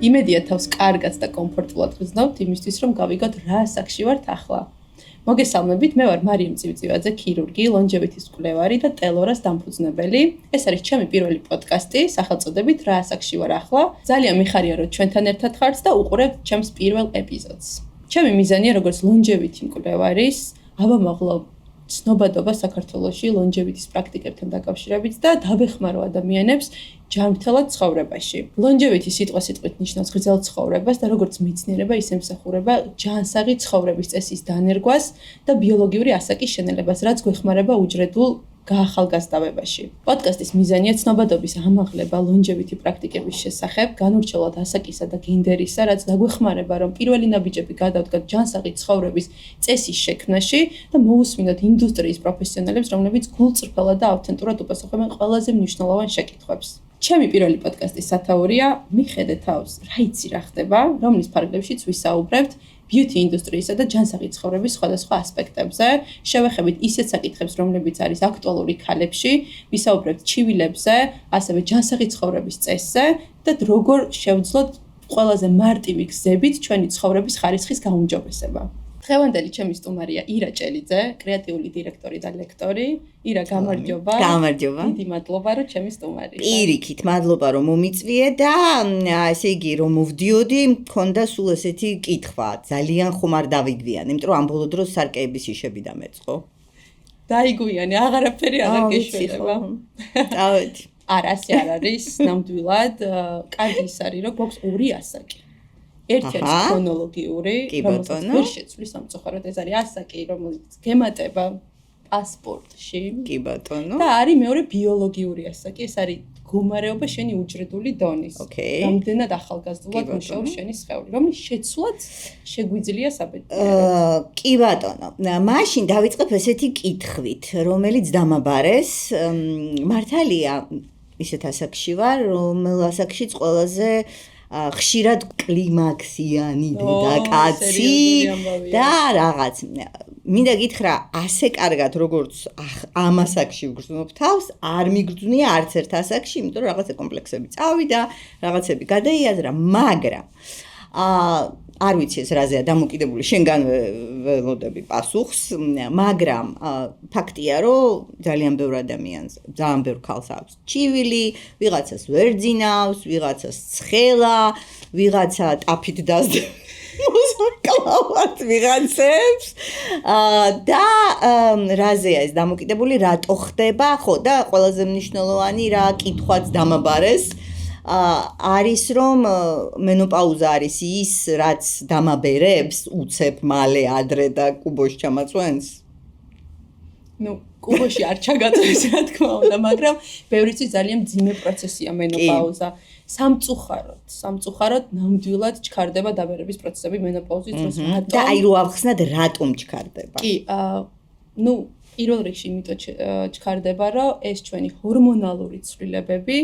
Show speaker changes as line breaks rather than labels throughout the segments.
იმედია თავს კარგად და კომფორტულად გრძნობთ იმისთვის, რომ გავიგოთ რა ასაკში ვართ ახლა. მოგესალმებით, მე ვარ მარიამ წივწივაძე, ქირურგი, ლონჯევიტის მკვლევარი და ტელორას დამფუძნებელი. ეს არის ჩემი პირველი პოდკასტი, სახელწოდებით რა ასაკში ვარ ახლა. ძალიან მიხარია, რომ ჩვენთან ერთად ხართ და უყურებთ ჩემს პირველ ეპიზოდს. ჩემი მიზანია, როგორც ლონჯევიტი მკვლევარის, ავამაღლო ცნობადობა საქართველოში ლონჯევიტის პრაქტიკებთან დაკავშირებით და დავეხმარო ადამიანებს ჯანმრთელად ცხოვრებაში. ლონჯევიტი სიტყვასიტყვით ნიშნავს გრძელ ცხოვრებას და როგორც მეცნიერება, ისე მსახურება ჯანსაღი ცხოვრების წესის დანერგვას და ბიოლოგიური ასაკის შენელებას, რაც გვეხმარება უჯრედულ გაახალგაზრდავებაში. პოდკასტის მიზანია ცნობადობის ამაღლება ლონჯევიტი პრაქტიკების შესახებ, განურჩევლად ასაკისა და გენდერისა, რაც დაგვეხმარება, რომ პირველი ნაბიჯები გადავდგათ ჯანსაღი ცხოვრების წესის შექმნაში და მოусმინოთ ინდუსტრიის პროფესიონალებს, რომლებიც გულწრფელად და ავთენტურად უპასუხებენ ყველაზე მნიშვნელოვან შეკითხვებს. ჩემი პირველი პოდკასტის სათაურია მიხედე თავს, რა იცი რა ხდება, რომლის ფარგლებშიც ვისაუბრებთ ბიუთი ინდუსტრიისა და ჯანსაღი ცხოვრების სხვადასხვა ასპექტებზე, შევეხებით ისეთ საკითხებს, რომლებიც არის აქტუალური ქალებში, ვისაუბრებთ ჩივილებზე, ასევე ჯანსაღი ცხოვრების წესზე და როგორ შევძლოთ ყველაზე მარტივი გზებით ჩვენი ცხოვრების ხარისხის გაუმჯობესება. დღევანდელი ჩემი სტუმარია ირა ჭელიძე, კრეატიული დირექტორი და ლექტორი. ირა, გამარჯობა.
გამარჯობა.
დიდი მადლობა, რომ ჩემი სტუმარია.
პირიქით, მადლობა რომ მომიწვიე და ესე იგი რომ მოვდიოდი, მქონდა სულ ესეთი კითხვა, ძალიან ხომ არ დავიგვიანე, იმიტომ რომ ამ ბოლო დროს სარკეების იშები დამეწყო.
დაიგვიანე, აღარაფერი აღარ გეშველება.
დავით.
არა, ასე არ არის, ნამდვილად, კარგი ის არის, რომ გვაქვს ორი ასაკი. ერთი არის ქრონოლოგიური, რომელსაც ვერ შეცვლის სამწუხაროდ, ეს არის ასაკი, რომელიც გემატება პასპორტში.
კი ბატონო.
და არის მეორე ბიოლოგიური ასაკი, ეს არის მდგომარეობა შენი უჯრედული დონის. რამდენად ახალგაზრდულად მუშაობს შენი სხეული, რომლის შეცვლაც შეგვიძლია საბედნიეროდ.
კი ბატონო. მაშინ დავიწყებ ესეთი კითხვით, რომელიც დამაბარეს. მართალია, ისეთ ასაკში ვარ, რომელ ასაკშიც ყველაზე ხშირად კლიმაქსიანი დედაკაცი და რაღაც. მინდა გითხრა, ასე კარგად როგორც ამ ასაკში ვგრძნობ თავს, არ მიგრძნია არც ერთ ასაკში, იმიტომ რომ რაღაცა კომპლექსები წავიდა, რაღაცები გადაიაზრა, მაგრამ არ ვიცი ეს რაზეა დამოკიდებული, შენგან ველოდები პასუხს, მაგრამ ფაქტია, რომ ძალიან ბევრ ადამიანს, ძალიან ბევრ ქალს აქვს ჩივილი, ვიღაცას ვერ ძინავს, ვიღაცას ცხელა, ვიღაცა ტაფით დასდევს მოსაკლავად ვიღაცებს და რაზეა ეს დამოკიდებული, რატო ხდება, ხო და ყველაზე მნიშვნელოვანი რა კითხვაც დამაბარეს არის რომ მენოპაუზა არის ის, რაც დამაბერებს უცებ მალე ადრე და კუბოში ჩამაწვენს?
კუბოში არ ჩაგაწვენს, რა თქმა უნდა, მაგრამ ბევრისთვის ძალიან მძიმე პროცესია მენოპაუზა. სამწუხაროდ ნამდვილად ჩქარდება დაბერების პროცესები მენოპაუზის დროს.
და აი რო ავხსნათ, რატომ ჩქარდება?
კი, პირველ რიგში იმიტომ ჩქარდება, რომ ეს ჩვენი ჰორმონალური ცვლილებები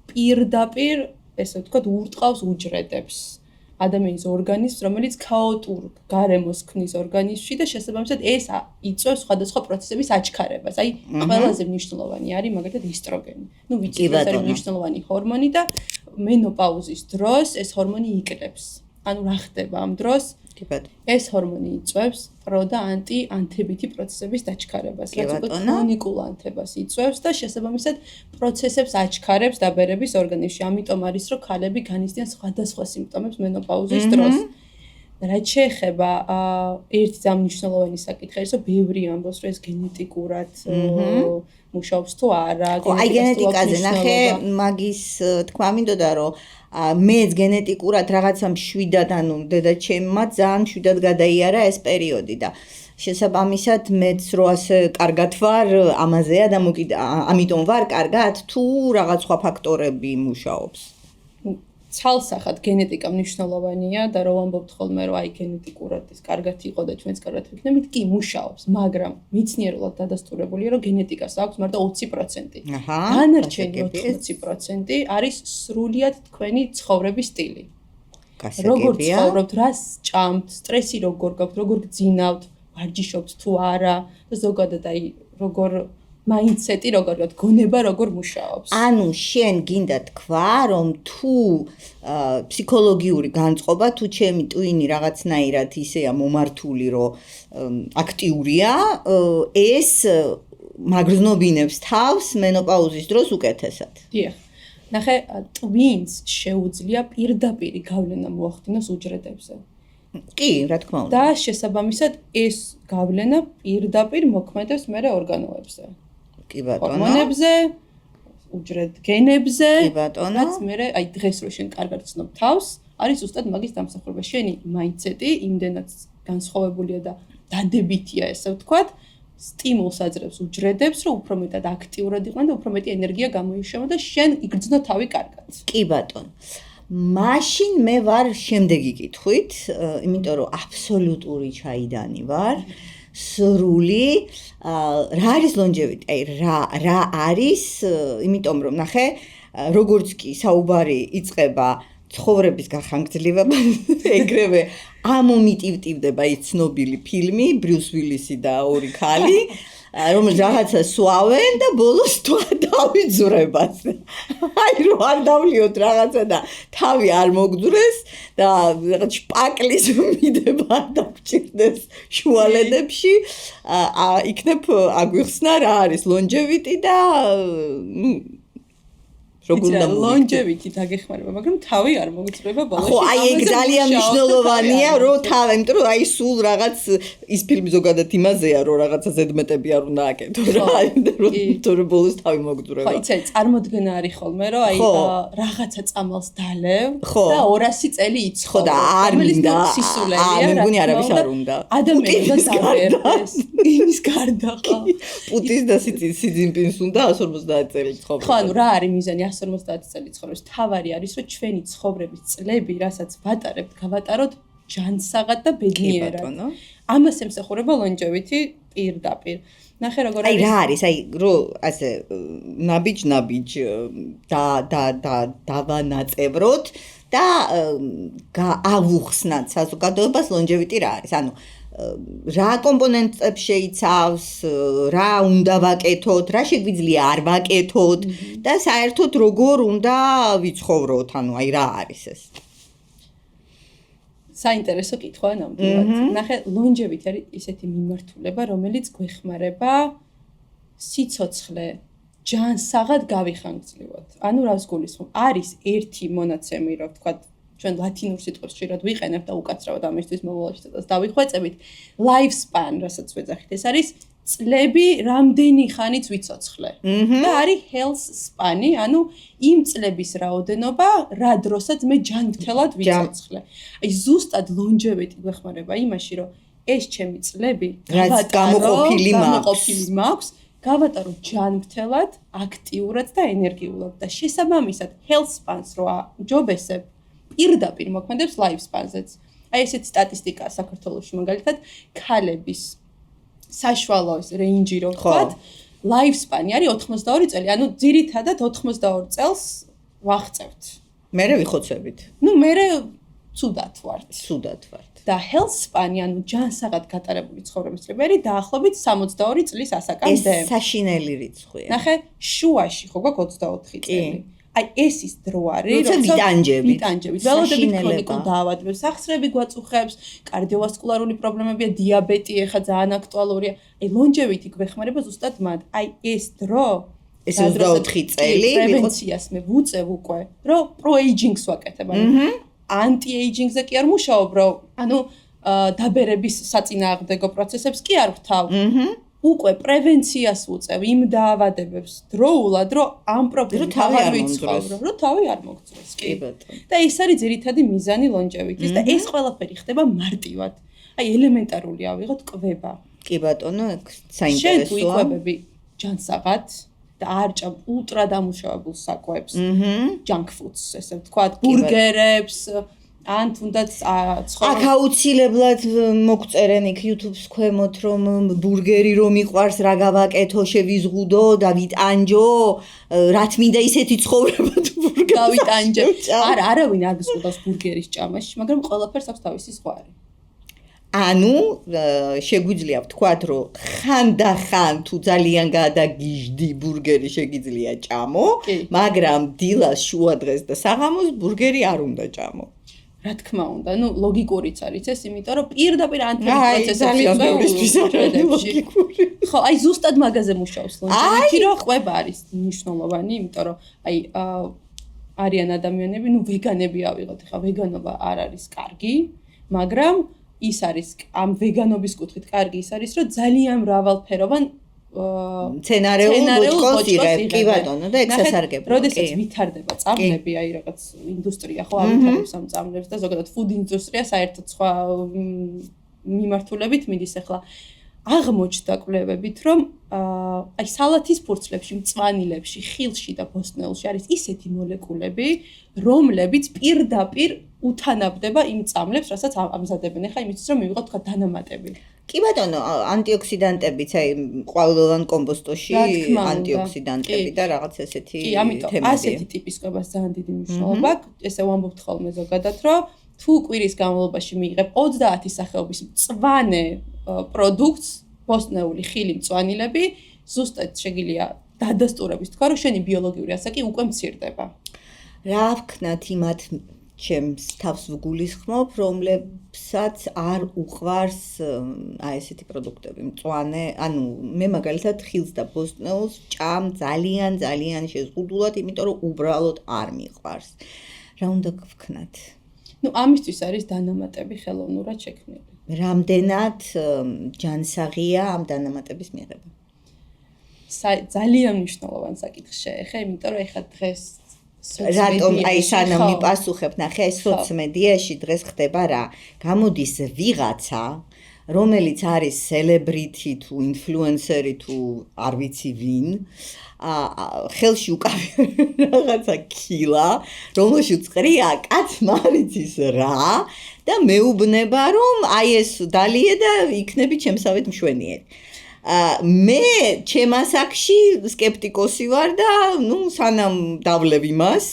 პირდაპირ, ესე ვთქვათ, ურტყავს უჯრედებს. ადამიანის ორგანიზმს, რომელიც ქაოტურ გარემოს ქმნის ორგანიზმში და შესაბამისად ეს იწვევს სხვადასხვა პროცესების აჩქარებას. აი, ყველაზე მნიშვნელოვანი არის მაგალითად ესტროგენი. ვიცი, ეს არის მნიშვნელოვანი ჰორმონი და მენოპაუზის დროს ეს ჰორმონი იკლებს. ანუ რა ხდება ამ დროს? ეს ჰორმონი იწვევს პრო და ანთებითი პროცესების დაჩქარებას, რაც უკვე ქრონიკულ ანთებას იწვევს და შესაბამისად პროცესებს აჩქარებს დაბერების ორგანიზმში. ამიტომ არის, რომ ქალები განიცდიან სხვადასხვა სიმპტომებს მენოპაუზის დროს. რაც შეეხება ერთი ძალიან მნიშვნელოვანი საკითხი არის, რომ ბევრი ამბობს, რომ ეს გენეტიკურად მუშაობს თუ არა.
აი გენეტიკაზე ნახე, მაგის თქვა მინდოდა, რომ მეც გენეტიკურად რაღაცა მშვიდად, ანუ დედაჩემმა ძალიან მშვიდად გადაიარა ეს პერიოდი და შესაბამისად მეც რო ასე კარგად ვარ, ამაზეა ამიტომ ვარ კარგად, თუ რაღაც სხვა ფაქტორები მუშაობს.
ცალსახად გენეტიკა მნიშვნელოვანია და რო ვამბობთ ხოლმე, რომ აი გენეტიკურად ეს კარგად იყო და ჩვენც კარგად ვიქნებით, კი მუშაობს, მაგრამ მეცნიერულად დადასტურებულია, რომ გენეტიკას აქვს მარტო 20%. დანარჩენი 80% არის სრულიად თქვენი ცხოვრების სტილი. როგორ ცხოვრობთ, რას ჭამთ, სტრესი როგორ გაქვთ, როგორ გძინავთ, ვარჯიშობთ თუ არა და ზოგადად აი როგორ mindset-ი როგორ ვთქვათ, გონება როგორ მუშაობს.
ანუ შენ გინდა თქვა, რომ თუ ფსიქოლოგიური განწყობა, თუ ჩემი ტვინი რაღაცნაირად ისეა მომართული, რომ აქტიურია, ეს მაგრძნობინებს თავს მენოპაუზის დროს უკეთესად.
დიახ. ნახე, ტვინს შეუძლია პირდაპირი გავლენა მოახდინოს უჯრედებზე.
კი, რა თქმა უნდა.
და შესაბამისად ეს გავლენა პირდაპირ მოქმედებს მერე ორგანოებზე.
კი ბატონო.
ჰორმონებზე, უჯრედ გენებზე,
კი ბატონო.
რაც მერე აი დღეს რო შენ კარგად ცნობ თავს, არის ზუსტად მაგის დამსახურება. შენი mindset-ი იმდენად განსხვავებულია და დადებითია, ესე ვთქვათ, სტიმულს აძლევს უჯრედებს, რომ უფრო მეტად აქტიურად იყვნენ და უფრო მეტი ენერგია გამოიშვა და შენ იგრძნო თავი კარგად.
კი ბატონო. მაშინ მე ვარ შემდეგი კითხვით, იმიტომ რომ აბსოლუტური ჩაიდანი ვარ. სრული რა არის longevity? აი რა არის, იმიტომ რომ ნახე, როგორც კი საუბარი იწყება ცხოვრების გახანგრძლივება, ეგრევე ამომიტივტივდება ის ცნობილი ფილმი ბრიუს ვილისი და ორი ქალი, რომელიც რაღაცა სვავენ და ბოლოს დავიძვრებას. აი რომ არ დავლიოთ რაღაცა და თავი არ მოგძვრეს და რაღაც შპაკლის მიდება არ დავჭირდეს შუალედებში, იქნებ აგვიხსნა რა არის longevity და როგორ უნდა
longevity დაგეხმარება, მაგრამ თავი არ მოგწრება ბოლოში.
ხო, აი ეგ ძალიან მნიშვნელოვანია, რომ თავი, იმიტომ რომ აი სულ რაღაც ის ფილმი ზოგადად იმაზეა, რომ რაღაცა ზედმეტები არ უნდა აკეთო რა, იმიტომ რომ ბოლოს თავი მოგწრება.
ხო, იცი, წარმოდგენა არის ხოლმე, რომ აი რაღაცა წამალს დალევ და 200 წელი იცხოვრო.
ხო და არ მინდა. მე მგონი არავის არ უნდა.
ადამიანს დავერდეს. იმის გარდა ხო.
პუტინს და სიძინპინს უნდა 150 წელი ცხოვრება.
ხო, ანუ რა არის მიზანი 150 წელი ცხოვრების? თავარი არის, რომ ჩვენი ცხოვრების წლები, რასაც ვატარებთ, გავატაროთ ჯანსაღად და ბედნიერად. ამას ემსახურება longevity პირდაპირ. ნახე როგორ
არის. აი რა არის? აი რომ ასე ნაბიჯ დავანაწევროთ და ავუხსნათ საზოგადოებას longevity რა არის? ანუ რა კომპონენტებს შეიცავს, რა უნდა ვაკეთოთ, რა შეგვიძლია არ ვაკეთოთ და საერთოდ როგორ უნდა ვიცხოვროთ, ანუ აი რა არის ეს?
საინტერესო კითხვა ნამდვილად. ნახე, longevity არის ისეთი მიმართულება, რომელიც გვეხმარება სიცოცხლე ჯანსაღად გავიხანგრძლივოთ. ანუ რას გულისხმობ? არის ერთი მონაცემი, რა ვთქვათ, ჩვენ ლათინურ სიტყვებს ხშირად ვიყენებთ და უკაცრავად ამისთვის მომავალში ცოტას დავიხვეწებით. Lifespan, რასაც ვეძახით, ეს არის წლები, რამდენი ხანიც ვიცოცხლე. და არის health span-ი, ანუ იმ წლების რაოდენობა, რა დროსაც მე ჯანმრთელად ვიცოცხლე. აი ზუსტად longevity გვეხმარება იმაში, რომ ეს ჩემი წლები
გამოყოფილი
მაქვს, გავატარო ჯანმრთელად, აქტიურად და ენერგიულად და შესაბამისად health span-ს რო ჯობესებ პირდაპირ მოქმედებს lifespan-ზეც. აი ესეთი სტატისტიკა საქართველოში მაგალითად ქალების საშუალო რეინჯი რო ვთქვათ, lifespan-ი არის 82 წელი, ანუ ძირითადად 82 წელს ვაღწევთ.
მერე ვიხოცებით.
ნუ მერე ცუდად ვართ. და health span-ი, ანუ ჯანსაღად გატარებული ცხოვრების წლები არის დაახლოებით 62 წლის ასაკამდე.
ეს საშინელი რიცხვია.
ნახე, შუაში ხო გვაქვს 24 წელი. აი ეს ის დრო არის,
როცა ვიტანჯებით,
ველოდებით ქრონიკულ დაავადებებს, სახსრები გვაწუხებს, კარდიოვასკულარული პრობლემებია, დიაბეტი ახლა ძალიან აქტუალურია. აი longevity გვეხმარება ზუსტად მათ. აი ეს დრო,
ეს 24 წელი
პრევენციას მე ვუწევ უკვე, რომ pro-aging-ს ვაკეთებ. anti-aging-ზე კი არ მუშაობ, რომ ანუ დაბერების საწინააღმდეგო პროცესებს კი არ ვთავ. უკვე პრევენციას უწევ იმ დაავადებებს დროულად, რომ ამ პრობლემით აღარ ვიცხოვრო, რომ თავი არ მოგწევს. კი ბატონო. და ეს არის ძირითადი მიზანი longevity-ის და ეს ყველაფერი ხდება მარტივად. აი ელემენტარული ავიღოთ კვება.
კი ბატონო, საინტერესოა.
შენ თუ იკვებები ჯანსაღად და არ ჭამ ულტრა დამუშავებულ საკვებს, junk foods, ესე ვთქვათ, ბურგერებს, ან თუნდაც
აქ აუცილებლად მოგწერენ იქ YouTube-ს ქვემოთ, რომ ბურგერი რომ მიყვარს, რა გავაკეთო, შევიზღუდო და ვიტანჯო, რაც მინდა ისეთი ცხოვრება თუ ბურგერს
გავიტანჯებ. არავინ არ გზღუდავს ბურგერის ჭამაში, მაგრამ ყველაფერს აქვს თავისი ზღვარი.
ანუ შეგვიძლია ვთქვათ, რომ ხანდახან თუ ძალიან გადაგიჟდი ბურგერი შეგიძლია ჭამო, მაგრამ დილას, შუადღეს და საღამოს ბურგერი არ უნდა ჭამო.
რა თქმა უნდა, ლოგიკურიც არის ეს, იმიტომ რომ პირდაპირ ანთების პროცესებში
ძალიან ბევრისთვის არის ლოგიკური.
ხო, ზუსტად მაგაზე მუშაობს ლონჯევიტი, რომ ყვება არის მნიშვნელოვანი, იმიტომ რომ არიან ადამიანები, ვეგანები ავიღოთ, ხა ვეგანობა არ არის კარგი, მაგრამ ის არის ამ ვეგანობის კუთხით კარგი ის არის, რომ ძალიან მრავალფეროვან
მცენარეულ ბოჭკოს იღებ, კი ბატონო, და ეგ სასარგებლოა.
როდესაც ვითარდება წამლები, რაღაც ინდუსტრია ხო ავითარებს ამ წამლებს და ზოგადად ფუდ ინდუსტრია საერთოდ სხვა მიმართულებით მიდის ახლა. აღმოჩნდა კვლევებით, რომ სალათის ფურცლებში, მწვანილებში, ხილში და ბოსტნეულში არის ისეთი მოლეკულები, რომლებიც პირდაპირ უთანაბდება იმ წამლებს, რასაც ამზადებენ. ახლა იმისთვის რომ მივიღოთ თქვა დანამატები.
კი ბატონო, ანტიოქსიდანტებიც, ყვავილოვან კომპოსტოში ანტიოქსიდანტები და რაღაც ესეთი
თემები. კი, ამიტომ ასეთი ტიპის კვებას ძალიან დიდი მნიშვნელობა აქვს. ესე ვამბობთ ხოლმე ზოგადად, რომ თუ კვირის განმავლობაში მიიღებ 30 სახეობის მწვანე პროდუქტს, ბოსტნეული, ხილი, მწვანილები, ზუსტად შეგიძლია დადასტურების თქვა, რომ შენი ბიოლოგიური ასაკი უკვე მცირდება.
რა ვქნათ იმათ ჩემს თავს ვგულისხმობ, რომლებსაც არ უყვარს ესეთი პროდუქტები, მწვანე, ანუ მე მაგალითად ხილს და ბოსტნეულს ჭამ ძალიან შეზღუდულად, იმიტომ რომ უბრალოდ არ მიყვარს. რა უნდა ვქნათ?
ამისთვის არის დანამატები ხელოვნურად შექმნილი.
რამდენად ჯანსაღია ამ დანამატების მიღება?
ძალიან მნიშვნელოვანი საკითხი შეეხება, იმიტომ რომ ეხლა დღეს
რატომ სანამ მიპასუხებ, ნახე, სოციმედიაში დღეს ხდება რა? გამოდის ვიღაცა, რომელიც არის სელებრიტი თუ ინფლუენსერი თუ არ ვიცი ვინ, ხელში უკავია რაღაცა ქილა, რომელშიც ყრია კაცმა არ იცის რა და მეუბნება რომ ეს დალიე და იქნები ჩემსავეთ მშვენიერი. მე ჩემ ასაკში სკეპტიკოსი ვარ და სანამ დავლევ იმას,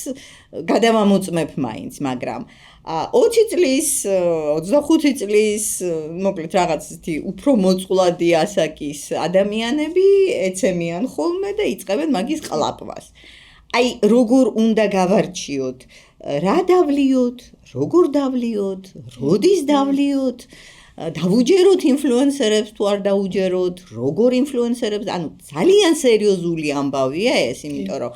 გადავამოწმებ მაინც, მაგრამ 20 წლის, 25 წლის, მოკლედ რაღაც ისეთი უფრო მოწყვლადი ასაკის ადამიანები ეცემიან ხოლმე და იწყებენ მაგის ყლაპვას. როგორ უნდა გავარჩიოთ, რა დავლიოთ, როგორ დავლიოთ, როდის დავლიოთ, დავუჯეროთ ინფლუენსერებს თუ არ დავუჯეროთ, როგორ ინფლუენსერებს, ანუ ძალიან სერიოზული ამბავია ეს, იმიტომ რომ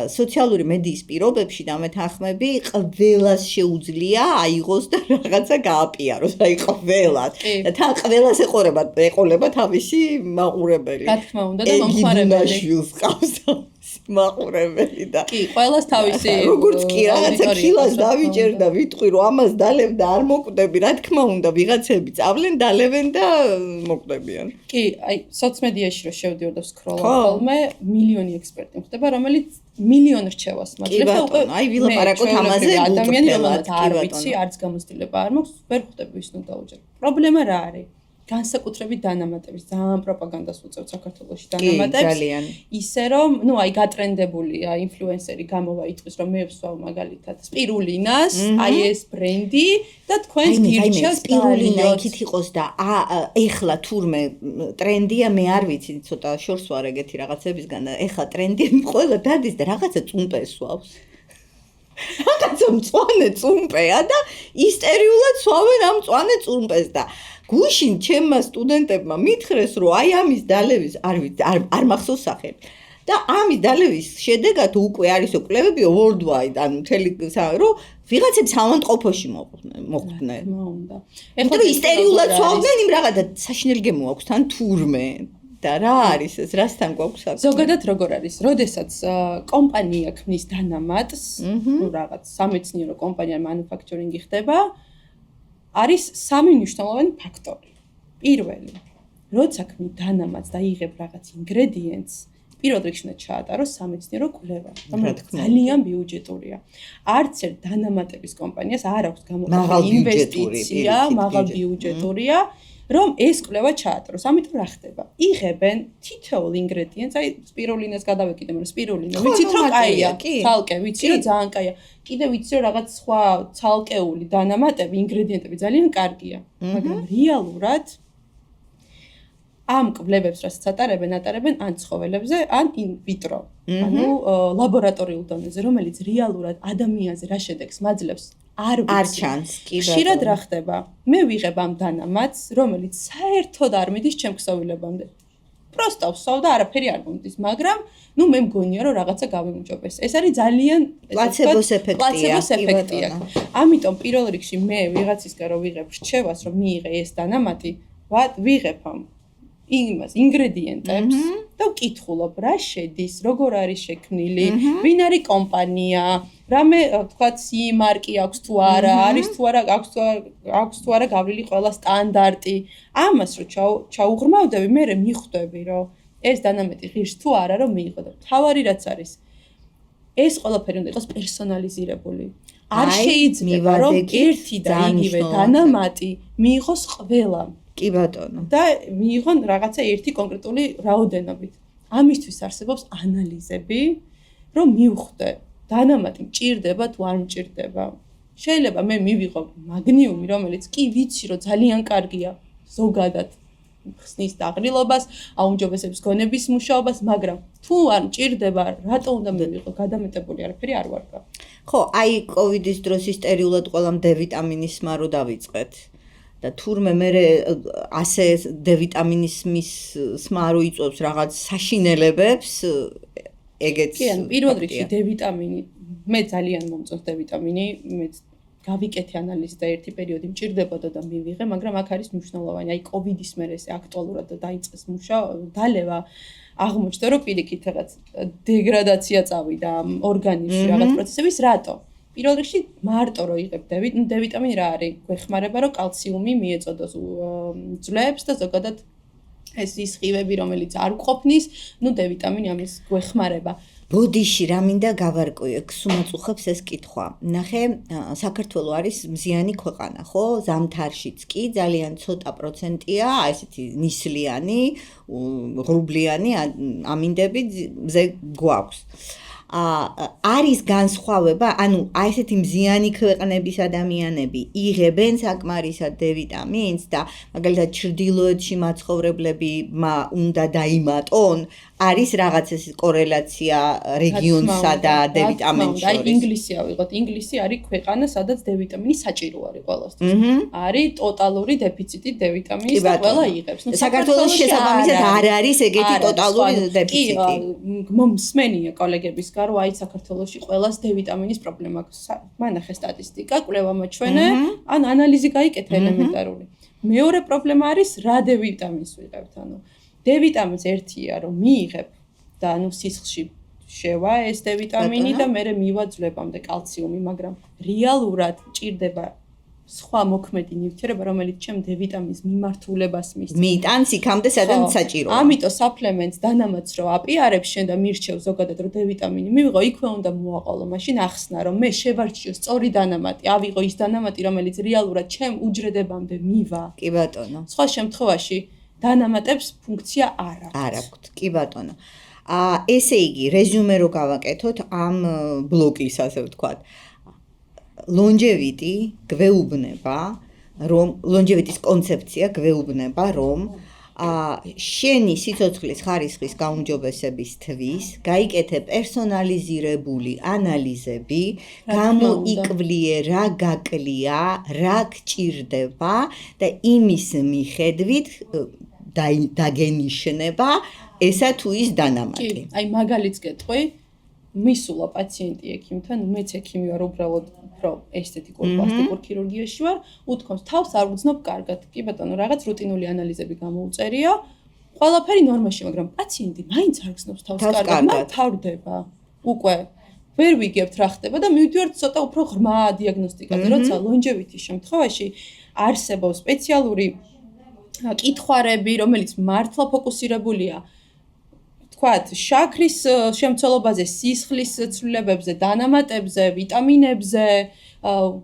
სოციალური მედიის პირობებში დამეთანხმები ყველას შეუძლია აიღოს და რაღაცა გააპიაროს, ყველას. და თან ყველას ეყოლება თავისი მაყურებელი.
რა თქმა უნდა და მომხმარებელი.
შვილს ყავს მაყურებელი და
კი, ყველას თავისი
როგორც კი რაღაცა ქილას დავიჭერ და ვიტყვი რომ ამას დალევ და არ მოკვდები, რა თქმა უნდა ვიღაცები წავლენ, დალევენ და მოკვდებიან.
კი, სოციმედიაში რომ შევდივარ და ვსკროლობ ხოლმე, მილიონი ექსპერტი ხდება, რომელიც მილიონ რჩევას მაძლევს და უკვე
ვილაპარაკოთ ამაზე
ადამიანი რომელსაც არ ვიცი, არც გამოცდილება არ მაქვს, ვერ ხვდები ვის უნდა დავუჯერო. პრობლემა რა არის? განსაკუთრებით დანამატების, ძალიან პროპაგანდას უწევთ საქართველოში დანამატებს. ისე რომ, გატრენდებულია ინფლუენსერი გამოვა იტყვის რომ მე ვსვავ მაგალითად სპირულინას, ეს ბრენდი და თქვენს გირჩევს
სპირულინა იქით იყოს და ეხლა თურმე ტრენდია, მე არ ვიცი, ცოტა შორს ვარ ეგეთი რაღაცებისგან და ეხლა ტრენდია ყველა დადის და რაღაცა წუმპეს სვავს. რაღაცა მწვანე წუმპეა და ისტერიულად სვავენ ამ მწვანე წუმპეს და გუშინ ჩემმა სტუდენტებმა მითხრეს, რომ ამის დალევის არ მახსოვს სახელი. და ამის დალევის შედეგად უკვე არის კვლევები worldwide, ანუ მთელი რომ ვიღაცებს ავადმყოფოში მოხვდნენ. ეხლა ისტერიულად სვავდნენ იმ რაღაცა საშინელგემო აქვს თან თურმე. და რა არის ეს, რასთან გვაქვს საქმე?
ზოგადად როგორ არის? როდესაც კომპანია ქმნის დანამატს, რაღაც სამეცნიერო კომპანია manufacturing-ი ხდება, არის სამი მნიშვნელოვანი ფაქტორი. პირველი, როცა ქმნი დანამატს და იღებ რაღაც ინგრედიენტს, პირველ რიგში უნდა ჩაატაროს სამეცნიერო კვლევა, რომელიც ძალიან ბიუჯეტურია. არც ერთ დანამატების კომპანიას არ აქვს გამოყენებული ინვესტიცია, მაღალბიუჯეტურია. რომ ეს კვლევა ჩაატაროს. ამიტომ რა ხდება? იღებენ თითოეულ ინგრედიენტს, აი სპირულინას გადავეკიდე, მაგრამ სპირულინა ვიცით რომ კაია, ცალკე ვიცი რომ ძალიან კაია. კიდე ვიცი რომ რაღაც სხვა ცალკეული დანამატები, ინგრედიენტები ძალიან კარგია, მაგრამ რეალურად ამ კვლევებს რასაც ატარებენ ან ცხოველებზე, ან in vitro, ანუ ლაბორატორიულ დონეზე, რომელიც რეალურად ადამიანზე რა შედეგს მაძლევს, არ
ჩანს, კი ბატონო.
ხშირად რა ხდება? მე ვიღებ ამ დანამატს, რომელიც საერთოდ არ მიდის ჩემ ქსოვილებამდე. პროსტა ვსვავ და არაფერი არ მომდის, მაგრამ მე მგონია რომ რაღაცა გავიმუჭობეს. ეს არის ძალიან
პლაცებოს ეფექტია.
ამიტომ პირველ რიგში მე ვიღაცისგან რომ ვიღებ რჩევას, რომ მიიღე ეს დანამატი, ვიღებ ამ იმას ინგრედიენტებს და ვკითხულობ რა შედის, როგორ არის შექმნილი, ვინ არის კომპანია, რამე თქვათ CE მარკი აქვს თუ არა, არის თუ არა, აქვს თუ არა გავლილი ყველა სტანდარტი. ამას რო ჩაუღრმავდები, მე მიხვდები რომ ეს დანამატი ღირს თუ არა რომ მიიღო და თავარი რაც არის ეს ყველაფერი უნდა იყოს პერსონალიზირებული. არ შეიძლება რომ ერთი და იგივე დანამატი მიიღოს ყველამ.
კი ბატონო.
და მიიღონ რაღაცა ერთი კონკრეტული რაოდენობით. ამისთვის არსებობს ანალიზები, რომ მივხვდე, დანამატი მჭირდება თუ არ მჭირდება. შეიძლება მე მივიღო მაგნიუმი, რომელიც კი ვიცი, რომ ძალიან კარგია ზოგადად ხსნის დაღრილობას, აუმჯობესებს გონების მუშაობას, მაგრამ თუ არ მჭირდება, რატო უნდა მივიღო გადამეტებული არაფერი არ ვარგა.
ხო, აი კოვიდის დროს ისტორიულად ყველამ D ვიტამინის სმარო დავიწყეთ. და თურმე მე ასე D ვიტამინის სმარო იწვევს რაღაც საშინელებებს, ეგეც
კი, ანუ პირველ რიგში D ვიტამინი, მე ძალიან მომწონს D ვიტამინი, მე გავიკეთე ანალიზი და ერთი პერიოდი მჭირდებოდა და მივიღე, მაგრამ აქ არის მნიშვნელოვანი, აი კოვიდის მერე ეს აქტუალურად დაიწყეს დალევა, აღმოჩნდა რომ პირიქით რაღაც დეგრადაცია წავიდა ორგანიზმში რაღაც პროცესების, რატო? პირველ რიგში მარტო რო იღებ D ვიტამინი რა არის? გვეხმარება რომ კალციუმი მიეწოდოს ძვლებს და ზოგადად ეს ისხივები რომელიც არ გყოფნის, D ვიტამინი ამის გვეხმარება.
ბოდიში რა მინდა გავარკვიო, სუმაწუხებს ეს კითხვა. ნახე, საქართველო არის მზიანი ქვეყანა, ხო? ზამთარშიც კი ძალიან ცოტა პროცენტია, ესეთი ნისლიანი, ღრუბლიანი ამინდები მზე გვაქვს. არის განსხვავება, ანუ აი ესეთი მზიანი ქვეყნების ადამიანები იღებენ საკმარისად D ვიტამინს და მაგალითად ჩრდილოეთში მაცხოვრებლები უნდა დაიმატონ, არის რაღაც ეს კორელაცია რეგიონსა და D ვიტამინს შორის.
აი ინგლისი ავიღოთ, ინგლისი არის ქვეყანა, სადაც D ვიტამინი საჭირო არის ყველასთვის. არის ტოტალური დეფიციტი D ვიტამინის და ყველა იღებს.
საქართველოს შესაბამისად არ არის ეგეთი ტოტალური დეფიციტი.
მომსმენია კოლეგების რომ აი საქართველოში ყველას D ვიტამინის პრობლემა აქვს. მანახე სტატისტიკა, კვლევა მაჩვენე, ან ანალიზი გაიკეთე ელემენტარული. მეორე პრობლემა არის რა D ვიტამინს ვიღებთ, ანუ D ვიტამინს ერთია რომ მიიღებ და სისხლში შევა ეს D ვიტამინი და მე მივა ძვლებამდე კალციუმი, მაგრამ რეალურად მჭირდება სხვა მოქმედი ნივთიერება, რომელიც ჩემ D ვიტამინის მიმართულებას მისცემს.
მიიტანს იქამდე, სადაც საჭიროა.
ამიტომ საფლემენტს დანამატს რო აპიარებ შენ და მირჩევ ზოგადად რომ D ვიტამინი მივიღო, იქვე უნდა მოაყოლო, მაშინ ახსნა რომ მე შევარჩიო სწორი დანამატი, ავიღო ის დანამატი, რომელიც რეალურად ჩემ უჯრედებამდე მივა.
კი ბატონო.
სხვა შემთხვევაში დანამატებს ფუნქცია არ აქვს.
არ აქვს, კი ბატონო. ესე იგი, რეზიუმე რო გავაკეთოთ ამ ბლოკის, ასე ვთქვათ. ლონჯევიტი გვეუბნება, რომ ლონჯევიტის კონცეფცია გვეუბნება, რომ შენი სიცოცხლის ხარისხის გაუმჯობესებისთვის გაიკეთე პერსონალიზირებული ანალიზები, გამოიკვლიე რა გაკლია, რა გჭირდება და იმის მიხედვით დაგენიშნება ესა თუ ის დანამატი.
კი, აი მაგალითს გეტყვი, მისულა პაციენტი ექიმთან, მეც ექიმი ვარ უბრალოდ ესთეტიკურ პლასტიკურ ქირურგიაში ვარ, უთქვამს თავს არ უცნობ კარგად. კი ბატონო, რაღაც რუტინული ანალიზები გამოუწერია. ყველაფერი ნორმაში, მაგრამ პაციენტი მაინც არ გცნობს თავს კარგად, მთავრდება. უკვე ვერ ვიგებთ რა ხდება და მივდივართ ცოტა უფრო ღრმა დიაგნოსტიკაზე, როცა ლონჯევითის შემთხვევაში არსებობს სპეციალური კითხვარები, რომელიც მართლა ფოკუსირებულია თქვათ, შაქრის შემცველობაზე, სისხლის ცვლილებებზე, დანამატებზე, ვიტამინებზე,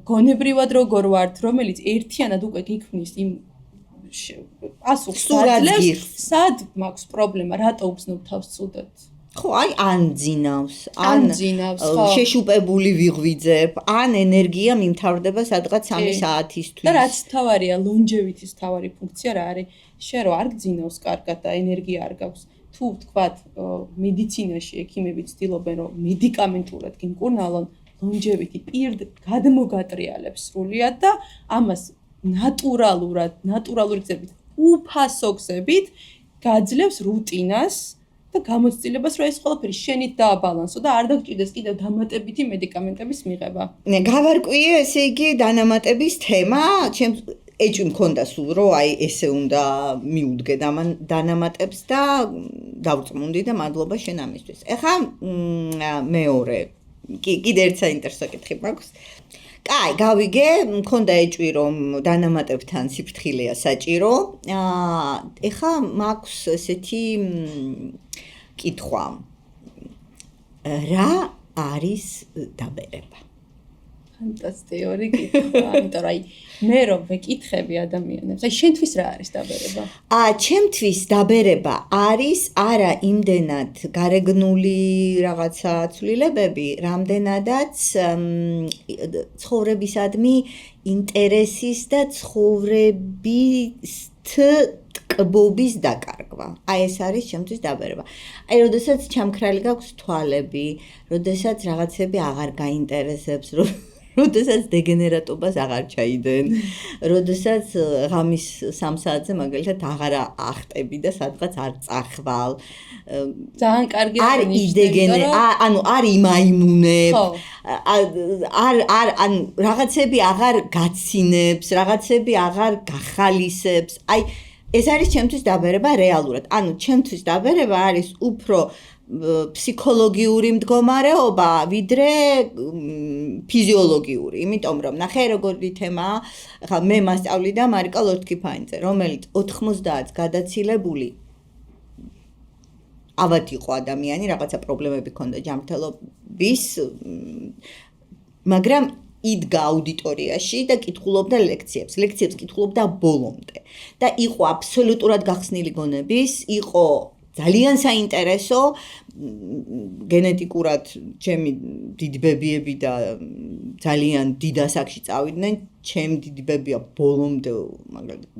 გონებრივად როგორ ვართ, რომელიც ერთიანად უკვე გიქმნის იმ პასუხს აძლევს, სად მაქვს პრობლემა, რატო უგზნობ თავს ცუდად?
ხო, აი ან ძინავს, ან შეშუპებული ვიღვიძებ, ან ენერგია მიმთავრდება სადღაც 3 საათისთვის.
და რაც თავარია, longevity-ის თავარი ფუნქცია რა არის? შენ რო არ გძინავს კარგად და ენერგია არ გაქვს, თუ ვთქვათ, მედიცინაში ექიმები ცდილობენ რომ მედიკამენტურად გიმკურნალონ, longevity გადმოგატრიალებს სრულიად და ამას ნატურალური გზებით, უფასო გზებით გაძლევს რუტინას და გამოცდილებას, რომ ეს ყველაფერი შენით დააბალანსო და არ დაგჭირდეს კიდევ დამატებითი მედიკამენტების მიღება.
გავარკვიე, ესე იგი, დანამატების თემა, ჩემს ეჭვი მქონდა სულ, რომ აი ესე უნდა მიუდგე დანამატებს და დავწმუნდი და მადლობა შენ ამისთვის. ეხლა მეორე, კიდე ერთ საინტერესო კითხი მაქვს. კაი, გავიგე, მქონდა ეჭვი, რომ დანამატებთან სიფრთხილეა საჭირო. ეხლა მაქვს ესეთი კითხვა. რა არის დაბერება?
ფანტასტიკური კითხვა, იმიტომ რომ მე რომ ვეკითხები ადამიანებს, შენთვის რა არის დაბერება?
ჩემთვის დაბერება არის არა იმდენად გარეგნული რაღაცა ცვლილებები, რამდენადაც ცხოვრებისადმი ინტერესის და ცხოვრების ტკბობის დაკარგვა. ეს არის ჩემთვის დაბერება. როდესაც ჩამქრალი გაქვს თვალები, როდესაც რაღაცები აღარ გაინტერესებს, როდესაც დეგენერატობას აღარ ჩაიდენ, როდესაც ღამის 3 საათზე მაგალითად აღარ ახტები და სადღაც არ წახვალ.
ძალიან კარგი
არ არ იმაიმუნებ. ანუ რაღაცები აღარ გაცინებს, რაღაცები აღარ გახალისებს. ეს არის ჩემთვის დაბერება რეალურად. ანუ ჩემთვის დაბერება არის უფრო ფსიქოლოგიური მდგომარეობა, ვიდრე ფიზიოლოგიური. იმიტომ რომ ნახე როგორი თემაა, ხა მე მასწავლი და მარიკა ლორთქიფაინძე, რომელიც 90-ს გადაცილებული ავად იყო ადამიანი, რაღაცა პრობლემები ჰქონდა ჯანმრთელობის, მაგრამ იდგა აუდიტორიაში და კითხულობდა ლექციებს. ლექციებს კითხულობდა ბოლომდე. და იყო აბსოლუტურად გახსნილი გონების, იყო ძალიან საინტერესო, გენეტიკურად ჩემი დიდბებიები და ძალიან დიდ ასაკში წავიდნენ, ჩემი დიდბებია ბოლომდე მაგალითად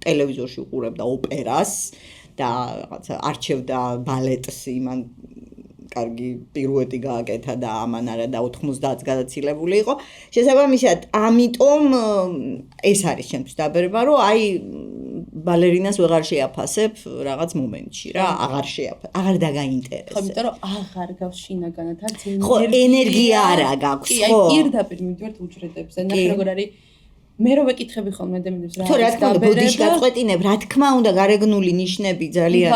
ტელევიზორში უყურებდა ოპერას და რაღაცა არჩევდა ბალეტს, იმან კარგი პირუეტი გააკეთა და ამან არა და 90-ს გადაცილებული იყო. შესაბამისად, ამიტომ ეს არის ჩემთვის დაბერება, რომ ბალერინას ვეღარ შეაფასებ რაღაც მომენტში რა, აღარ დაგაინტერესებს.
ხო, იმიტომ რომ აღარ გაქვს შინაგანად არც
ენერგია არა გაქვს, ხო?
პირდაპირ მივდივართ უჯრედებზე. ნახე როგორ არის მე რო ვეკითხები ხოლმე ადამიანებს რა
არის დაბერება. ბოდიში გაწყვეტინებ, რა თქმა უნდა, გარეგნული ნიშნები ძალიან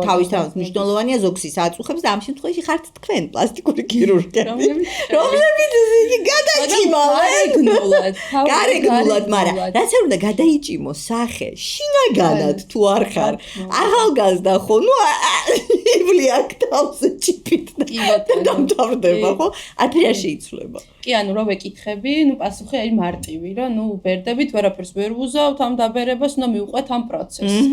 თავისთავად მნიშვნელოვანია, ზოგსის აწუხებს და ამ შემთხვევაში ხართ თქვენ პლასტიკური ქირურგები. რომლებიც გარეგნულად, მაგრამ რაც არ უნდა გადაიჭიმო სახე, შინაგანად თუ არ ხარ, ახალგაზრდა ხო, იბლი აქ თავზე ჩიპით და დამთავრდება, ხო? არაფერი არ შეიცვლება.
კი, ანუ რო ვეკითხები, პასუხი არის მარტივი, რომ ვერდებით, ვერაფერს ვერ ვუზავთ ამ დაბერებას, უნდა მივყვეთ ამ პროცესს.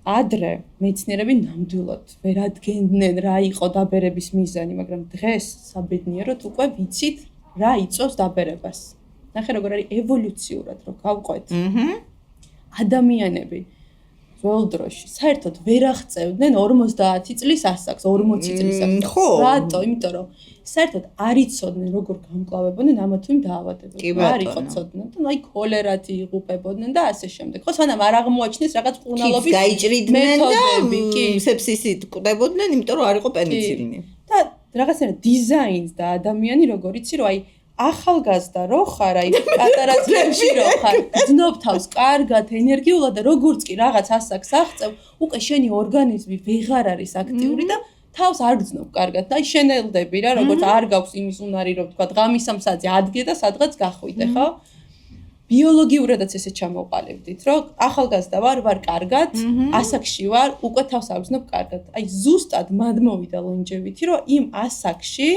ადრე მეცნიერები ნამდვილად ვერ ადგენდნენ რა იყო დაბერების მიზანი, მაგრამ დღეს საბედნიეროდ უკვე ვიცით რა იწვევს დაბერებას. ნახე როგორ არის ევოლუციურად რო გავყვეთ. ადამიანები ძველ დროში საერთოდ ვერ აღწევდნენ 50 წლის ასაკს, 40 წლის ასაკს.
ხო.
რატო? იმიტომ რომ საერთოდ არ იცოდნენ როგორ გამკლავებოდნენ ამა თუ იმ დაავადებებს. არ იცოდნენ და ქოლერათი იღუპებოდნენ და ასე შემდეგ. ხო, სანამ არ აღმოაჩინეს რაღაც ყრუნალობის
გაიჭრიდნენ და სეფსისით კვდებოდნენ, იმიტომ რომ არ იყო პენიცილინი.
და რაღაცნაირად დიზაინს და ადამიანი როგორ იცი რომ ახალგაზრდა რო ხარ, პატარა წლებში რო ხარ, ძნობ თავს კარგად, ენერგიულად და როგორც კი რაღაც ასაკს აღწევ, უკვე შენი ორგანიზმი ვეღარ არის აქტიური და თავს არ გძნობ კარგად და შენელდები რა, როგორც არ გაქვს იმის უნარი, რომ თქვა ღამის 3 საათზე ადგე და სადღაც გახვიდე, ხო? ბიოლოგიურადაც ესე ჩამოყალიბდით, რომ ახალგაზრდა ვარ კარგად, ასაკში ვარ, უკვე თავს არ გძნობ კარგად. ზუსტად მად მოვიდა longevity, რომ იმ ასაკში,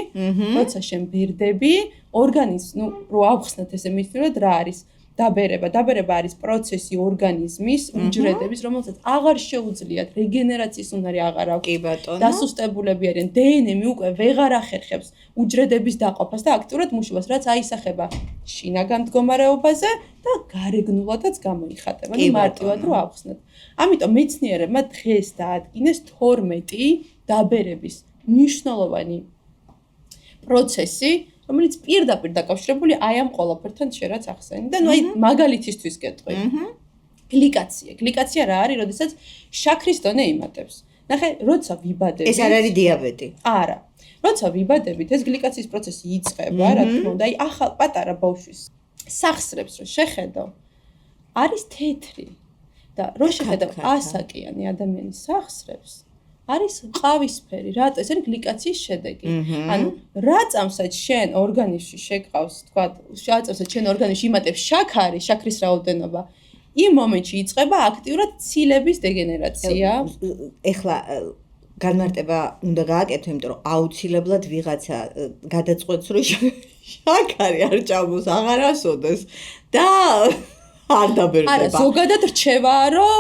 როცა შენ ბერდები, ორგანიზმი, რო ავხსნათ ესე მისწრებად რა არის? დაბერება არის პროცესი ორგანიზმის უჯრედების, რომელსაც აღარ შეუძლიათ რეგენერაციის უნარი აღარ აქვს.
კი ბატონო.
დასუსტებულები არიან, დნმ უკვე ვეღარ ახერხებს უჯრედების დაყოფას და აქტიურად მუშაობას, რაც აისახება შინაგან მდგომარეობაზე და გარეგნულადაც გამოიხატება. მარტივად რო ავხსნათ. ამიტომ მეცნიერებმა დღეს დაადგინეს 12 დაბერების მნიშვნელოვანი პროცესი, რომელიც პირდაპირ დაკავშირებული აი ამ ყველაფერთან შერაც ახსენე და აი მაგალითისთვის გეტყვი. გლიკაცია რა არის, როდესაც შაქრის დონე იმატებს. ნახე, როცა ვიბადებით.
ეს არ არის დიაბეტი.
არა. როცა ვიბადებით, ეს გლიკაციის პროცესი იწყება, რა თქმა უნდა, აი ახალ პატარა ბავშვის სახსრებს რო შეხედო, არის თეთრი. და რო შეხედავ ასაკიანი ადამიანის სახსრებს, არის ყავისფერი, რატო? ეს არის გლიკაციის შედეგი. ანუ რა წამსაც შენ ორგანიზმში შეგყავს, თქვა, რა წამსაც შენ ორგანიზმში იმატებს შაქრის რაოდენობა, იმ მომენტში იწყება აქტიურად ცილების დეგენერაცია.
ეხლა განმარტება უნდა გააკეთო, იმიტომ რომ აუცილებლად ვიღაცა გადაწყვეტს, რომ შაქარი არ ჭამოს, აღარ ასოდეს და არ დაბერდება.
არა, ზოგადად რჩევაა, რომ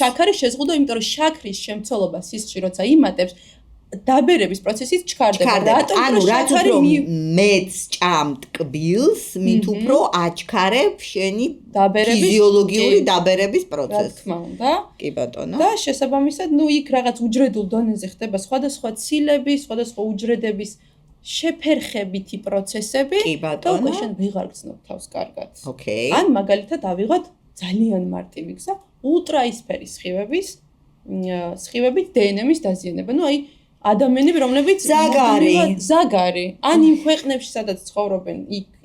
შაქარი შეზღუდო, იმიტომ რომ შაქრის შემცველობა სისხლში როცა იმატებს, დაბერების პროცესით ჩქარდება.
რატომ? ანუ რაც უფრო მეც ჭამ ტკბილს, მით უფრო აჩქარებ შენი ფიზიოლოგიური დაბერების პროცესს.
რა თქმა უნდა.
კი ბატონო.
და შესაბამისად, იქ რაღაც უჯრედულ დონეზე ხდება სხვადასხვა ცილები, სხვადასხვა უჯრედების შეფერხებითი პროცესები.
კი ბატონო.
და უკვე შენ ვეღარ გცნობ თავს კარგად.
ოკეი.
ან მაგალითად ავიღოთ ძალიან მარტივი გზა, ულტრაისფერი სხივებით დნმ-ის დაზიანება. ნუ აი ადამიანები, რომლებიც ზაგარი, ან იმ ქვეყნებში, სადაც ცხოვრობენ,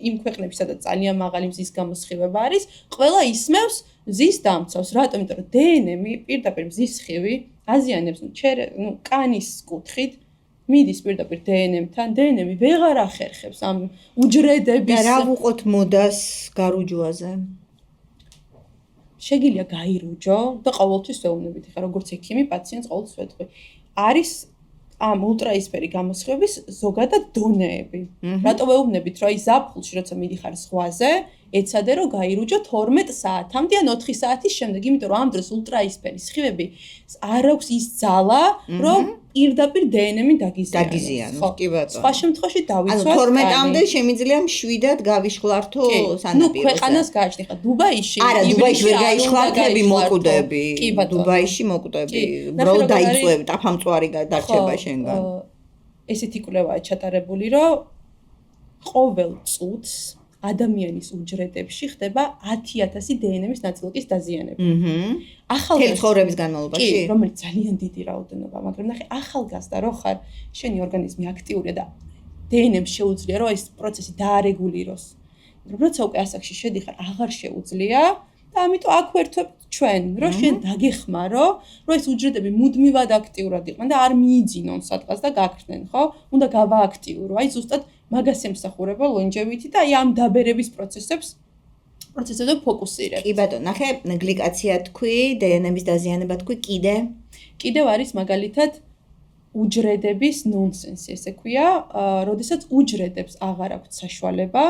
იმ ქვეყნებში, სადაც ძალიან მაღალი მზის გამოსხივება არის, ყველა ისმევს მზის დამცავს. რატომ? იმიტომ რომ დნმ პირდაპირ მზის სხივი აზიანებს, კანის კუთხით მიდის პირდაპირ დნმ-თან, დნმ ვეღარ ახერხებს ამ უჯრედების.
და რა ვუყოთ მოდას გარუჯვაზე?
შეგიძლია გაირუჯო და ყოველთვის ვეუბნებით, ხა როგორც ექიმი პაციენტს ყოველთვის ვეთქვი. არის ამ ულტრაისფერი გამოსხივების ზოგადად დონეები. რატო ვეუბნებით, რომ აი ზაფხულში როცა მიდიხარ ზღვაზე, ეცადე რომ გაირუჯო 12 საათამდე ან 4 საათის შემდეგ, იმიტომ რომ ამ დროს ულტრაისფერი სხივები არ აქვს ის ძალა, რომ პირდაპირ დნმ-ი
დაგიზიანოს. კი ბატონო.
სხვა შემთხვევაში დავიცვათ.
ანუ 12-მდე შემიძლია მშვიდად გავიშხლართო სანაპიროზე.
ნუ ქვეყანას გააჩნი ხა დუბაიში.
არა, დუბაიში ვერ გაიშხლართები, მოკვდები. დუბაიში მოკვდები. რო დაიწვევ, ტაფამწვარი დარჩება შენგან.
ესეთი კვლევაა ჩატარებული, რომ ყოველ წუთს ადამიანის უჯრედებში ხდება 10,000 დნმ-ის ნაწილაკის დაზიანება.
ახალგაზრდა ცხოვრების განმავლობაში?
კი, რომელიც ძალიან დიდი რაოდენობა, მაგრამ ნახე, ახალგაზრდა რო ხარ, შენი ორგანიზმი აქტიურია და დნმ-ს შეუძლია, რომ ეს პროცესი დაარეგულიროს. როცა უკვე ასაკში შედიხარ, აღარ შეუძლია და ამიტომ აქ ვერთვებთ ჩვენ, რომ შენ დაგეხმარო, რომ ეს უჯრედები მუდმივად აქტიურად იყვნენ და არ მიიძინონ სადღაც და გაქრნენ, ხო? უნდა გავააქტიურო. აი ზუსტად მაგას ემსახურება ლონჯევიტი და აი ამ დაბერების პროცესებზე ფოკუსირებ.
კი ბატონო, ნახე, გლიკაცია თქვი, დნმ-ის დაზიანება თქვი,
კიდევ არის მაგალითად უჯრედების ნონსენსი, ესე ქვია, როდესაც უჯრედებს აღარ აქვთ საშუალება,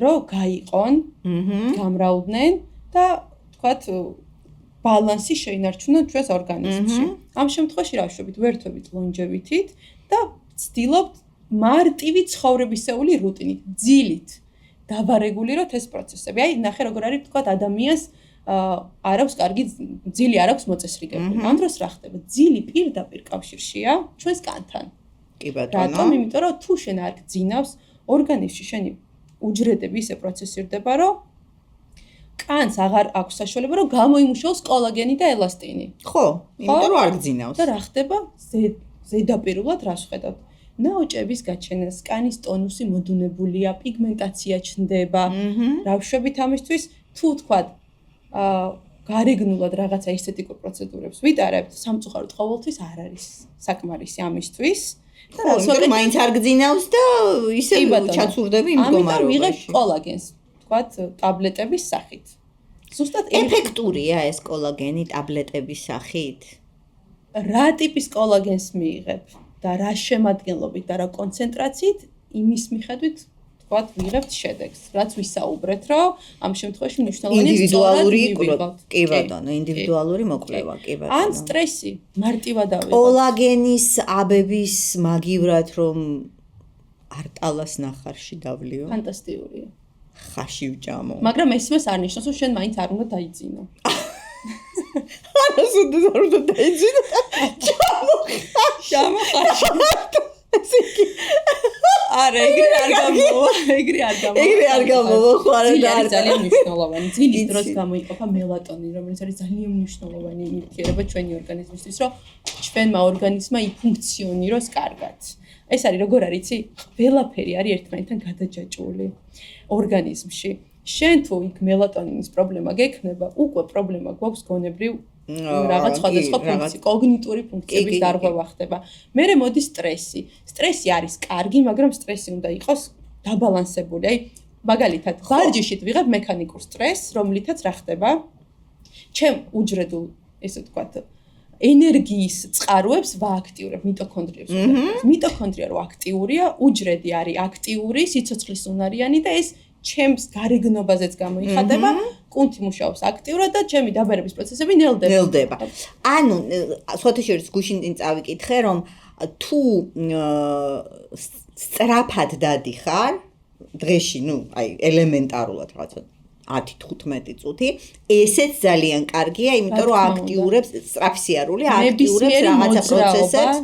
რომ გაიყონ, გამრავლდნენ და თქვათ ბალანსი შეინარჩუნონ ჩვენს ორგანიზმში. ამ შემთხვევაში რა ვშვებით? ვერთვებით ლონჯევიტით და ვცდილობთ მარტივი ცხოვრებისეული რუტინით, ძილით დავარეგულიროთ ეს პროცესები. აი, ნახე როგორ არის თქვათ ადამიანს არ აქვს კარგი ძილი, არ აქვს მოწესრიგებული. ამ დროს რა ხდება? ძილი პირდაპირ კავშირშია ჩვენს კანთან.
კი ბატონო.
რატომ? იმიტომ რომ თუ შენ არ გძინავს, ორგანიზმში შენი უჯრედები ისე პროცესირდება, რომ კანს აღარ აქვს საშუალება, რომ გამოიმუშაოს კოლაგენი და ელასტინი.
ხო, იმიტომ რომ არ გძინავს.
და რა ხდება? ზედაპირულად რას ხედავთ? ნაოჭების გაჩენას, კანის ტონუსი მოდუნებულია, პიგმენტაცია ჩნდება. რა ვშვებით ამისთვის? თუ თქვათ, გარეგნულად რაღაცა ესთეტიკურ პროცედურებს ვიტარებთ, სამწუხაროდ ყოველთვის არ არის საკმარისი ამისთვის.
და რა მაინც არ გძინავს და ისე ჩაცურდები იმ მდგომარეობაში.
ამიტომ ვიღებ კოლაგენს, თქვათ, ტაბლეტების სახით. ზუსტად
ეფექტურია ეს კოლაგენი ტაბლეტების სახით?
რა ტიპის კოლაგენს მიიღებ? და რა შემადგენლობით და რა კონცენტრაციით, იმის მიხედვით თქვათ, ვიღებთ შედეგს, რაც ვისაუბრეთ, რომ ამ შემთხვევაში მნიშვნელოვანია
ინდივიდუალური კი ბატონო, ინდივიდუალური მოკვლევა, კი ბატონო.
ან სტრესი, მარტივად ავიღოთ.
კოლაგენის აბების მაგივრად რომ არტალას ნახარში დავლიო.
ფანტასტიკურია.
ხაში ვჭამო.
მაგრამ ეს იმას არ ნიშნავს, რომ შენ მაინც არ უნდა დაიძინო.
არასოდეს არ უნდა დაიძინო.
ჭამო ხაში. არა, ეგრე არ გამოვა, ეგრე არ გამოვა,
ხო არა და არ
ძალიან მნიშვნელოვანი. ძილის დროს გამოიყოფა მელატონინი, რომელიც არის ძალიან მნიშვნელოვანი ნივთიერება ჩვენი ორგანიზმისთვის, რომ ჩვენმა ორგანიზმმა იფუნქციონიროს კარგად. ეს არის როგორ არის, იცი? ყველაფერი არის ერთმანეთთან გადაჯაჭვული ორგანიზმში. შენ თუ იქ მელატონინის პრობლემა გექნება, უკვე პრობლემა გვაქვს გონებრივ რაღაც სხვადასხვა ფუნქცია, კოგნიტური ფუნქციების დარღვევა ხდება. მერე მოდის სტრესი. სტრესი არის კარგი, მაგრამ სტრესი უნდა იყოს დაბალანსებული. აი, მაგალითად, ვარჯიშით ვიღებ მექანიკურ სტრესს, რომლითაც რა ხდება? ჩემ უჯრედულ, ესე ვთქვათ, ენერგიის წყაროებს ვააქტიურებ მიტოქონდრიებს. მიტოქონდრია რო აქტიურია, უჯრედი არის აქტიური, სიცოცხლის უნარიანი და ეს ჩემს გარეგნობაზეც გამოიხატება, კუნთი მუშაობს აქტიურად და ჩემი დაბერების პროცესები ნელდება.
ანუ სხვათა შორის გუშინ წავიკითხე, რომ თუ სწრაფად დადიხარ დღეში, აი ელემენტარულად რაღაცა 10-15 წუთი, ესეც ძალიან კარგია, იმიტომ რომ აქტიურებს სწრაფსიარული, აქტიურებს რაღაცა პროცესებს,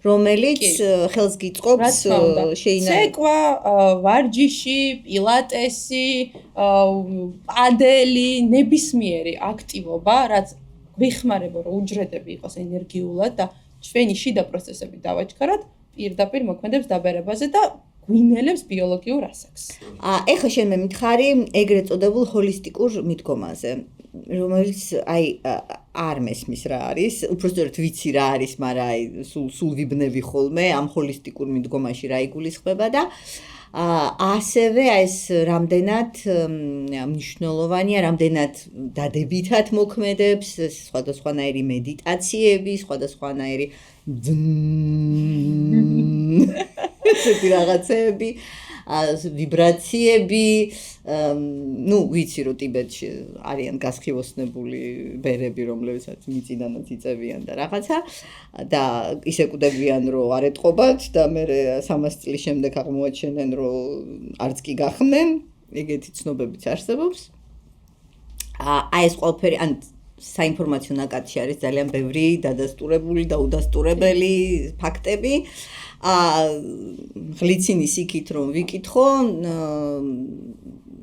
რომელიც ხელს გიწყობს
ცეკვა, ვარჯიში, პილატესი, პადელი, ნებისმიერი აქტივობა, რაც ვიხმარებო, რომ უჯრედები იყოს ენერგიულად და ჩვენი შიდა პროცესები დავაჩქაროთ, პირდაპირ მოქმედებს დაბერებაზე და გვინელებს ბიოლოგიურ ასაკს.
ეხლა შენ მე მითხარი ეგრეთ წოდებულ ჰოლისტიკურ მიდგომაზე, რომელიც აი არ მესმის რა არის, უბრალოდ ვიცი რა არის, მაგრამ აი სულ ვიბნევი ხოლმე ამ ჰოლისტიკურ მიდგომაში რა იგულისხმება და ასევე ეს რამდენად მნიშვნელოვანია, რამდენად დადებითად მოქმედებს სხვადასხვანაირი მედიტაციები, სხვადასხვანაირი ესეთი რაღაცები, ვიბრაციები, ну, ვიცი რომ ტიბეტში არიან გასხივოსნებული ბერები, რომლებსაც მიწიდანაც იწევიან და რაღაცა და ისე კვდებიან რომ არ ეტყობათ და მე 300 წლის შემდეგ აღმოაჩენენ რომ არც კი გახმნენ, ეგეთი ცნობებიც არსებობს. აი ეს ყველაფერი ან საინფორმაციო ნაკადში არის ძალიან ბევრი დადასტურებული და უდასტურებელი ფაქტები. ღლიცინის იქით რომ ვიკითხო,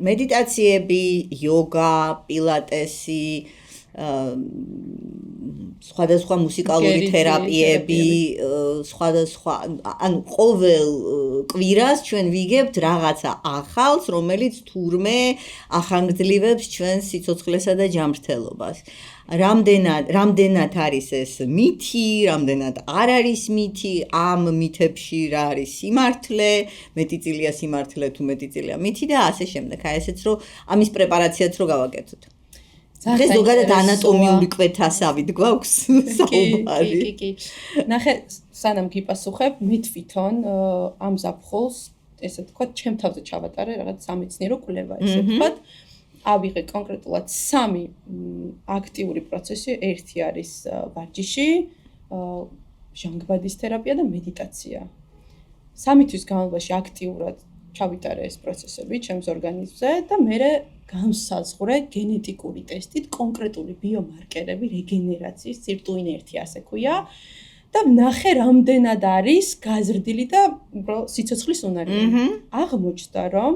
მედიტაციები, იოგა, პილატესი, სხვადასხვა მუსიკალური თერაპიები, სხვადასხვა, ანუ ყოველ კვირას ჩვენ ვიგებთ რაღაცა ახალს, რომელიც თურმე ახანგრძლივებს ჩვენს სიცოცხლესა და ჯანმრთელობას. რამდენად არის ეს მითი, რამდენად არ არის მითი, ამ მითებში რა არის სიმართლე, მეტიწილია სიმართლე თუ მეტიწილია მითი და ასე შემდეგ. აი ესეც რომ ამის პრეპარაციაც რო გავაკეთოთ. დღეს ზოგადად ანატომიური კვეთასავით გვაქვს საუბარი.
კი. ნახე, სანამ გიპასუხებ, მე თვითონ ამ ზაფხულს, ესე ვთქვათ, ჩემ თავზე ჩავატარე რაღაც სამეცნიერო კვლევა, ესე ვთქვათ. ავიღე კონკრეტულად 3 აქტიური პროცესი, ერთი არის ვარჯიში, ჟანგბადის თერაპია და მედიტაცია. 3 თვის განმავლობაში აქტიურად ჩავიტარე ეს პროცესები ჩემს ორგანიზმზე და მე განსაზღვრე გენეტიკური ტესტით კონკრეტული ბიომარკერები რეგენერაციის, სირტუინ 1 ასე ქვია და ნახე რამდენად არის გაზრდილი და სიცოცხლის უნარიანი. აღმოჩნდა რომ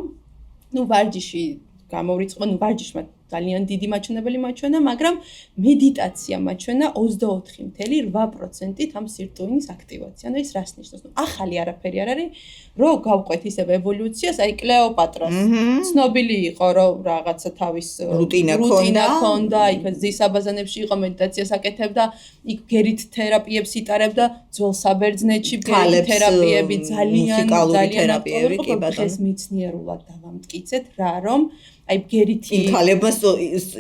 ვარჯიში გამოვრიცხვა, ვარჯიშმა ძალიან დიდი მაჩვენებელი მაჩვენა, მაგრამ მედიტაცია მაჩვენა 24.8%-ით ამ სირტუინის აქტივაცია. ანუ ეს რას ნიშნავს? ახალი არაფერი არ არის, რომ გავყვეთ ისევ ევოლუციას, აი კლეოპატრას. ცნობილი იყო, რომ რაღაცა თავის
რუტინა
ჰქონდა, იქ ზისაბაზანებში იყო, მედიტაციას აკეთებდა, იქ გერით თერაპიებს იტარებდა, ძველ საბერძნეთში გერით თერაპიები ძალიან თერაპიები კი ბატონო. ეს მეცნიერულად დავამტკიცეთ რა, რომ აი გერითი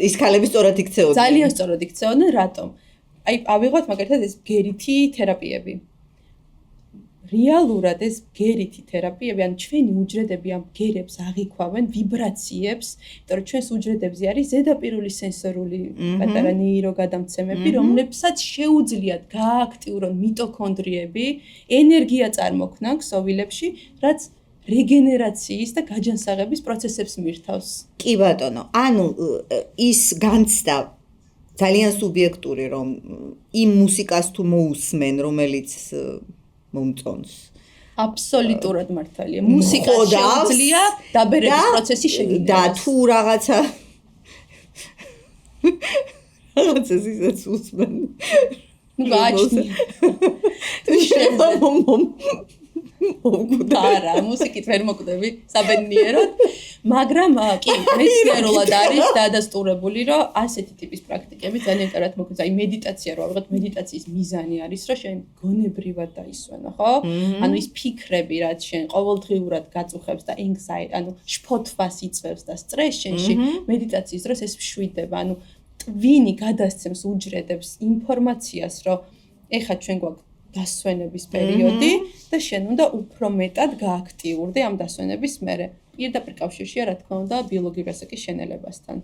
ის ქალები სწორად იქცეოდნენ.
ძალიან სწორად იქცეოდნენ, რატომ? აი ავიღოთ მაგალითად ეს გერითი თერაპიები. რეალურად ეს გერითი თერაპიები, ან ჩვენი უჯრედები ამ გერებს აღიქვავენ ვიბრაციებს, იმიტომ რომ ჩვენს უჯრედებზე არის ზედაპირული სენსორული პატარა ნეიროგადამცემები, რომლებსაც შეუძლიათ გააქტიურონ მიტოქონდრიები, ენერგია წარმოქმნან ქსოვილებში, რაც რეგენერაციის და გაჯანსაღების პროცესებს მიირთავს.
კი ბატონო, ანუ ის განცდა ძალიან სუბიექტური, რომ იმ მუსიკას თუ მოусმენ, რომელიც მომწონს.
აბსოლუტურად მართალია. მუსიკა შეუძლია დაბერების პროცესი შეგინებას.
და თუ რაღაცა ისეც უსმენ.
ნუ გააჩნია. თუ არა, მუსიკით ვერ მოკვდები საბედნიეროდ, მაგრამ კი, მეცნიერულად არის დადასტურებული, რომ ასეთი ტიპის პრაქტიკები ძალიან კარგად მოგვიწევს. აი მედიტაცია რო ავიღოთ, მედიტაციის მიზანი არის, რომ შენ გონებრივად დაისვენო, ხო? ანუ ის ფიქრები, რაც შენ ყოველდღიურად გაწუხებს და anxiety, ანუ შფოთვას იწვევს და სტრესს შენში, მედიტაციის დროს ეს მშვიდება, ანუ ტვინი გადასცემს უჯრედებს ინფორმაციას, რომ ეხლა ჩვენ გვაქვს დასვენების პერიოდი და შენ უნდა უფრო მეტად გააქტიურდე ამ დასვენების მერე. პირდაპირ კავშირშია, რა თქმა უნდა, ბიოლოგიური ასაკის შენელებასთან.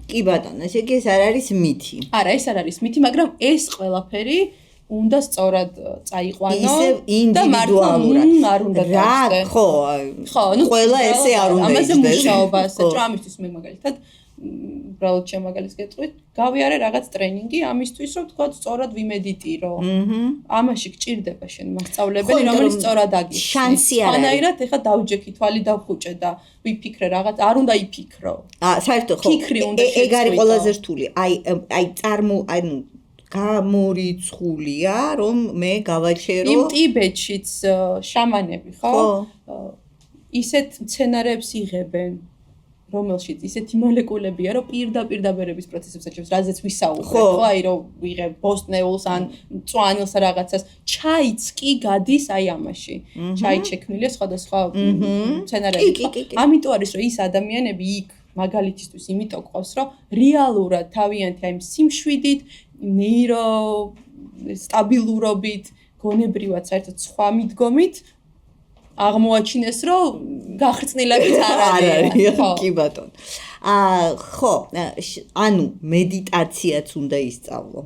კი ბატონო, ესე იგი ეს არ არის მითი.
არა, ეს არ არის მითი, მაგრამ ეს ყველაფერი უნდა სწორად წაიყვანო
და
ინდივიდუალურად. არ უნდა
დაწყე. ხო, ყველა ესე არ უნდა
ამაზე მუშაობა, ასეთ რომ ამისთვის მე მაგალითად უბრალოდ შემაგალის გეტყვით, გავიარე რაღაც ტრენინგი ამისთვის, რომ თქვა სწორად ვიმედიტირო. ამაში გჭირდება შენ მასწავლებელი, რომელიც სწორად აგიხსნის.
შანსი არ არის.
ანაირად ეხა დავჯექი, თვალი დავხუჭე და ვიფიქრე რაღაც, არ უნდა იფიქრო.
საერთოდ ხო.
ფიქრი უნდა შეწყვიტო.
ეგ არის ყველაზე რთული. ანუ გამორიცხულია, რომ მე გავაჩერო.
იმ ტიბეტშიც შამანები, ხო? ისეთ მცენარეებს იღებენ. რომელშიც ისეთი მოლეკულებია, რომ პირდაპირ დაბერების პროცესებს აჩვენებს, რაზეც ვისაუბრეთ, ხო, აი რომ ვიღებ ბოსტნეულს ან მწვანილს რაღაცას, ჩაიც კი გადის აი ამაში. ჩაი შექმნილია სხვადასხვა მცენარეებით. ამიტომ არის რომ ის ადამიანები იქ მაგალითისთვის იმიტომ ყავს, რომ რეალურად თავიანთი აი სიმშვიდით, ნეირო სტაბილურობით, გონებრივად საერთოდ სხვა მიდგომით აღმოაჩინეს, რომ გახრწნილებიც არ არის.
კი ბატონო. ხო, ანუ მედიტაციაც უნდა ისწავლო.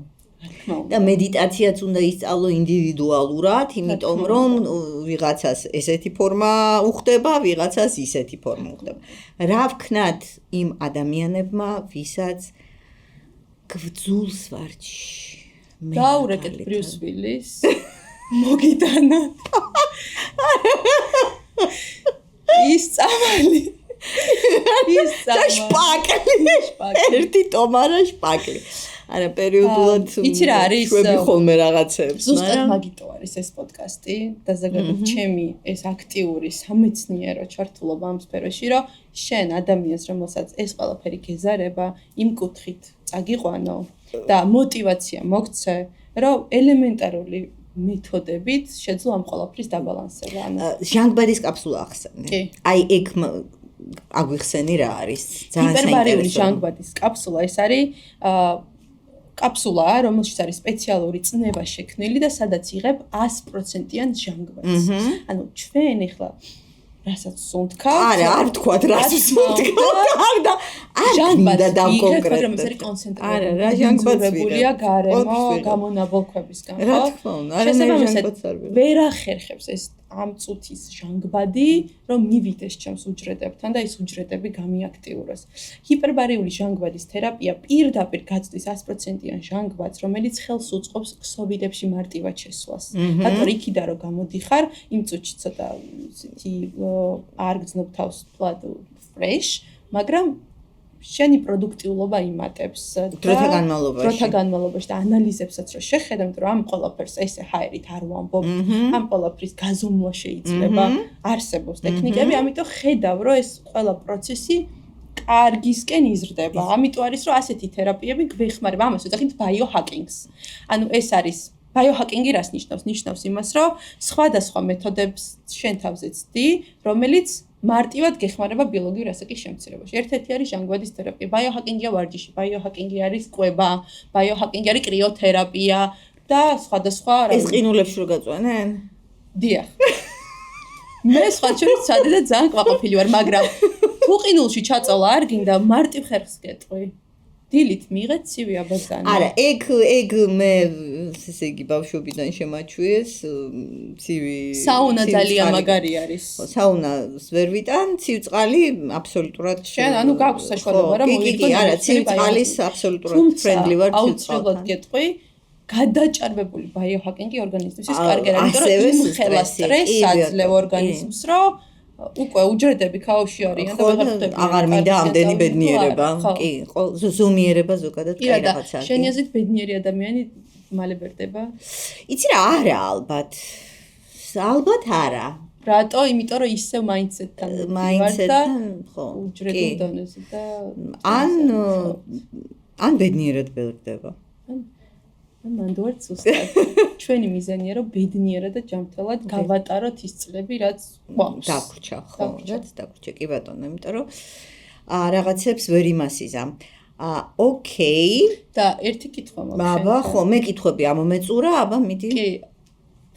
და მედიტაციაც უნდა ისწავლო ინდივიდუალურად, იმიტომ რომ ვიღაცას ესეთი ფორმა უხდება, ვიღაცას ისეთი ფორმა უხდება. რა ვქნათ იმ ადამიანებმა, ვისაც გძულს ვარჯიში.
დაურეკეთ ბრიუს ვილის. მოგიტანოთ. ის წამალი.
და შპაკლი. ერთი ტომარა შპაკლი. არა, პერიოდულად
იცი რა არის?
შვები ხოლმე რაღაცებს.
ზუსტად მაგიტო არის ეს პოდკასტი და ზოგადად ჩემი ეს აქტიური სამეცნიერო ჩართულობა ამ სფეროში, რომ შენ ადამიანს, რომელსაც ეს ყველაფერი გეზარება, იმ კუთხით წაგიყვანო და мотиваცია მოგცე, რომ ელემენტარული მეთოდებით შეძლო ამ ყველაფრის დაბალანსება.
ჟანგბადის კაფსულა ახსენე. აი ეგ აგვიხსენი რა არის? ძალიან საინტერესო.
ჰიპერბარიული ჟანგბადის კაფსულა ეს არის კაფსულა, რომელშიც არის სპეციალური წნევა შექმნილი და სადაც იღებ 100%-იან ჟანგბადს. ანუ ჩვენ ახლა რასაც სუნთქავთ?
არა, არ ვთქვათ რასაც სუნთქავთ. ჟანგბადა დავკონკრეტებთ.
მაგრამ ეს არის კონცენტრირებული.
არა, რა ჟანგბადს
ვიღებულია გარემო გამონაბოლქვებისგან, ხო?
რა თქმა უნდა, არა მე ჟანგბადს არ ვიღებ.
ვერ ახერხებს ეს ამ წუთის ჟანგბადი, რომ მივიდეს ჩემს უჯრედებთან და ეს უჯრედები გამიაქტიუროს. ჰიპერბარიული ჟანგბადის თერაპია პირდაპირ გაწვდის 100%-იან ჟანგბადს, რომელიც ხელს უწყობს ქსოვილებში მარტივად შესვლას. რატომ იქიდან რომ გამოდიხარ, იმ წუთში ცოტა ისეთი არ გძნობ თავს თვალ fresh, მაგრამ შენი პროდუქტიულობა იმატებს
დროთა განმავლობაში
და ანალიზებსაც რო შეხედავ, რომ ამ ყველაფერს ესე ჰაერით არ ვამბობ, ამ ყველაფრის გაზომვა შეიძლება, არსებობს ტექნიკები, ამიტომ ხედავ, რომ ეს ყველა პროცესი კარგისკენ იზრდება. ამიტომ არის, რომ ასეთი თერაპიები გვეხმარება, ამას ვეძახით ბაიოჰაკინგს. ანუ ეს არის ბაიოჰაკინგი რას ნიშნავს? ნიშნავს იმას, რომ სხვადასხვა მეთოდებს შენ თავზე ცდი, რომელიც მარტივად გეხმარება ბიოლოგიური ასაკის შემცირებაში. ერთ-ერთი არის ჟანგბადის თერაპია, ბაიოჰაკინგია ვარჯიში, ბაიოჰაკინგი არის კვება, ბაიოჰაკინგი არის კრიოთერაპია და სხვადასხვა
ეს ყინულებში რო გაწვენენ?
დიახ. მე სხვა შორის სადი და ძალიან ყვაყოფილი ვარ, მაგრამ თუ ყინულში ჩაწოლა არ გინდა, მარტივ ხერხს გეტყვი. დილით მიიღეთ ცივი აბაზანი.
არა, ეგ მე ესე იგი ბავშვობიდან შემაჩვიეს ცივი.
საუნა ძალიან მაგარი არის.
საუნას ვერ ვიტან, ცივწყალი აბსოლუტურად.
შენ ანუ გაქვს საშუალება რა მოიგო.
არა, ცივწყალის აბსოლუტურად ფრენდლი ვარ ცივწყალთან.
აუცილებლად გეტყვი. გადაჭარბებული ბიოჰაკინგი ორგანიზმისთვის კარგი არის, იმიტომ რომ იმხელა სტრესს აძლევ ორგანიზმს, რომ უკვე უჯრედები ქაოსში არიან და ვეღარ ხდება.
აღარ მინდა ამდენი ბედნიერება. კი, ზომიერება ზოგადად კი რაღაცა.
შენი აზრით ბედნიერი ადამიანი მალე ბერდება?
იცი რა, არა ალბათ. ალბათ არა.
რატო? იმიტომ რომ ისევ მაინდსეტთან ხო, უჯრედულ დონეზე და
ან ბედნიერად ბერდება.
მანდ ვარ ზუსტად. ჩვენი მიზანია რომ ბედნიერად და ჯანმრთელად გავატაროთ ის წლები, რაც გვაქვს.
დაგვრჩა, ხო, რაც დაგვრჩა, კი ბატონო, იმიტომ რომ რაღაცებს ვერ იმასიზამ. ოკეი.
და ერთი კითხვა მაქვს.
აბა, ხო, მე კითხვები ამომეწურა, აბა, მიდი.
კი.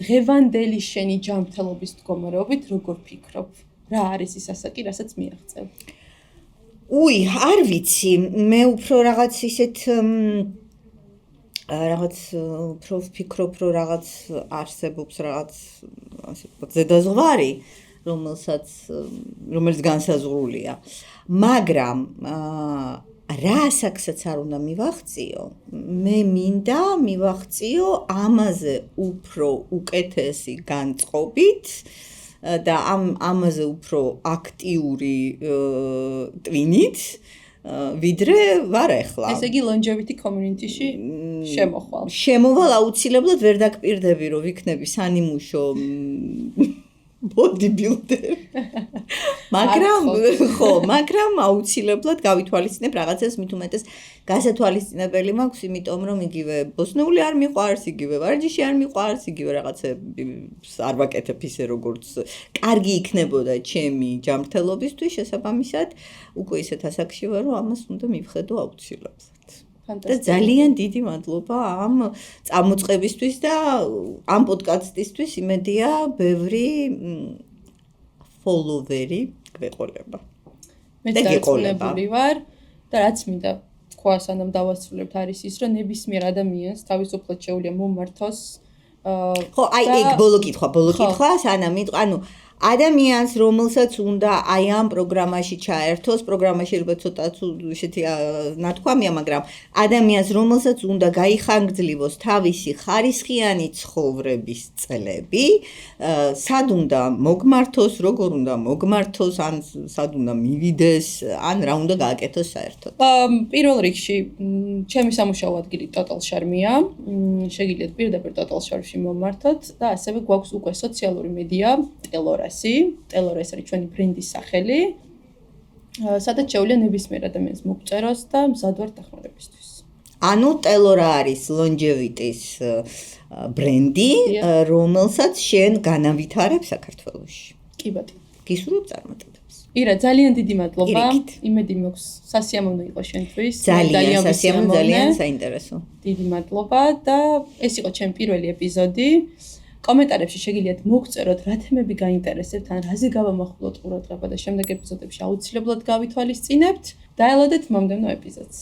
დღევანდელი შენი ჯანმრთელობის მდგომარეობით როგორ ფიქრობ? რა არის ის ასაკი, რასაც მიაღწევ?
არ ვიცი, მე უფრო რაღაც ისეთ რაღაც უფრო ვფიქრობ, რომ რაღაც არსებობს რაღაც ასე ვთქვათ, ზედაზღვარი, რომელიც განსაზღვრულია. მაგრამ რა ასაკსაც არ უნდა მივახციო, მე მინდა მივახციო ამაზე უფრო უკეთესი განწყობით და ამაზე უფრო აქტიური ტვინით ვიდრე ვარ ახლა.
ესე იგი longevity community-ში შემოხვალ.
შემოვალ აუცილებლად ვერ დაგპირდები, რომ ვიქნები სანიმუშო bodybuilder. მაგრამ აუცილებლად გავითვალისწინებ რაღაცას, მით უმეტეს გასათვალისწინებელი მაქვს, იმიტომ რომ იგივე ბოსნეული არ მიყვარს, იგივე ვარჯიში არ მიყვარს, იგივე რაღაცები არ ვაკეთებ ისე როგორც კარგი იქნებოდა ჩემი ჯანმრთელობისთვის, შესაბამისად, უკვე ისეთ ასაკში ვარ, რომ ამას უნდა მივხედო აუცილებლად. და ძალიან დიდი მადლობა ამ წამოწყებისთვის და ამ პოდკასტისთვის, იმედია ბევრი ფოლოვერი გვეყოლება.
მე დაწუნებული ვარ და რაც მინდა თქვა, სანამ დავასრულებთ, არის ის, რომ ნებისმიერ ადამიანს თავისუფლად შეუძლია მომართოს.
ხო, ეგ ბოლო კითხვა, სანამ ანუ ადამიანს, რომელსაც უნდა აი ამ პროგრამაში ჩაერთოს, პროგრამაში ალბათ ცოტა ისეთი ნათქვამია, მაგრამ ადამიანს, რომელსაც უნდა გაიხანგრძლივოს თავისი ხარისხიანი ცხოვრების წლები, სად უნდა მოგმართოს, როგორ უნდა მოგმართოს, ან სად უნდა მივიდეს, ან რა უნდა გააკეთოს საერთოდ.
პირველ რიგში, ჩემი სამუშაო ადგილი Total Charm-ია. შეგიძლიათ პირდაპირ Total Charm-ში მომართოთ და ასევე გვაქვს უკვე სოციალური მედია ტელორას არის ჩვენი ბრენდის სახელი, სადაც შეუძლია ნებისმიერ ადამიანს მოგწეროს და მზად ვარ დახმარებისთვის.
ანუ ტელორა არის longevity-ის ბრენდი, რომელსაც შენ განავითარებ საქართველოში.
კი ბატონო.
გისურვებ წარმატებებს.
ირა, ძალიან დიდი მადლობა. იმედი მაქვს სასიამოვნო იყო შენთვის.
ძალიან სასიამოვნო, ძალიან საინტერესო.
დიდი მადლობა და ეს იყო ჩემი პირველი ეპიზოდი. კომენტარებში შეგიძლიათ მოგწეროთ, რა თემები გაინტერესებთ, ან რაზე გავამახვილოთ ყურადღება და შემდეგ ეპიზოდებში აუცილებლად გავითვალისწინებთ. დაელოდეთ მომდევნო ეპიზოდს.